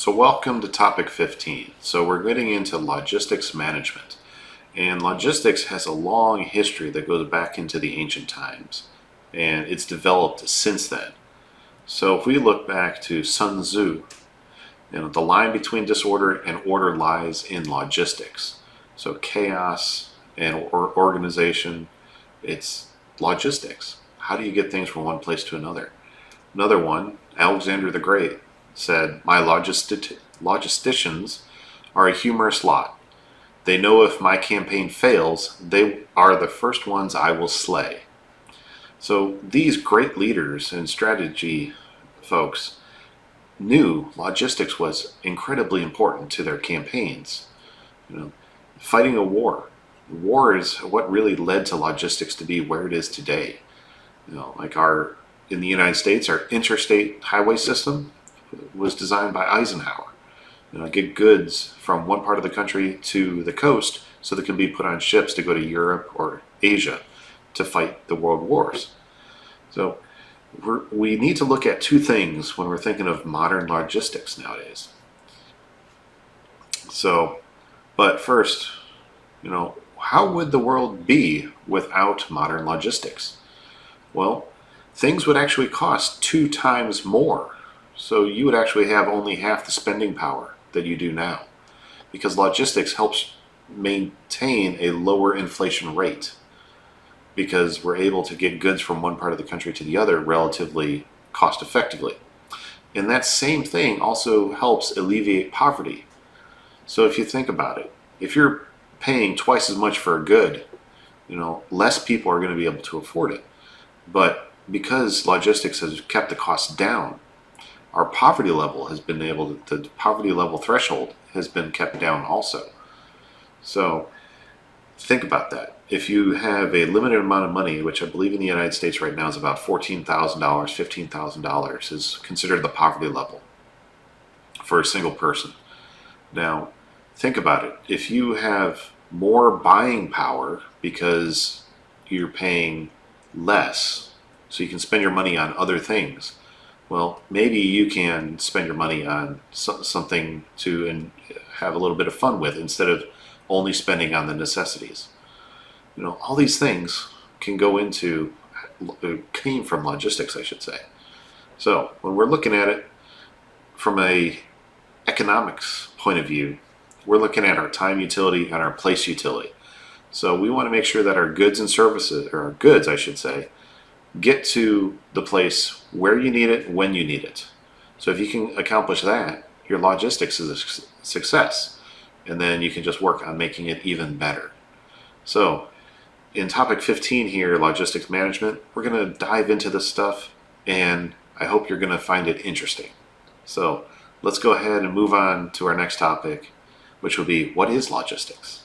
So welcome to topic 15. So we're getting into logistics management. And logistics has a long history that goes back into the ancient times. And it's developed since then. So if we look back to Sun Tzu, the line between disorder and order lies in logistics. So chaos and organization, it's logistics. How do you get things from one place to another? Another one, Alexander the Great, said, "My logisticians are a humorous lot. They know if my campaign fails, they are the first ones I will slay." So these great leaders and strategy folks knew logistics was incredibly important to their campaigns. Fighting a war. War is what really led to logistics to be where it is today. In the United States, our interstate highway system was designed by Eisenhower. Get goods from one part of the country to the coast so they can be put on ships to go to Europe or Asia to fight the world wars. So we need to look at two things when we're thinking of modern logistics nowadays. But first, how would the world be without modern logistics? Well, things would actually cost 2 times more. So you would actually have only half the spending power that you do now, because logistics helps maintain a lower inflation rate, because we're able to get goods from one part of the country to the other relatively cost effectively. And that same thing also helps alleviate poverty. So if you think about it, if you're paying twice as much for a good, less people are going to be able to afford it. But because logistics has kept the cost down, our poverty level has been the poverty level threshold has been kept down also. So think about that. If you have a limited amount of money, which I believe in the United States right now is about $14,000, $15,000 is considered the poverty level for a single person. Now, think about it. If you have more buying power because you're paying less, so you can spend your money on other things, well, maybe you can spend your money on something to have a little bit of fun with instead of only spending on the necessities. All these things came from logistics, I should say. So when we're looking at it from a economics point of view, we're looking at our time utility and our place utility. So we want to make sure that our goods and services, or our goods, I should say, get to the place where you need it, when you need it. So if you can accomplish that, your logistics is a success. And then you can just work on making it even better. So in topic 15 here, logistics management, we're going to dive into this stuff, and I hope you're going to find it interesting. So let's go ahead and move on to our next topic, which will be, what is logistics?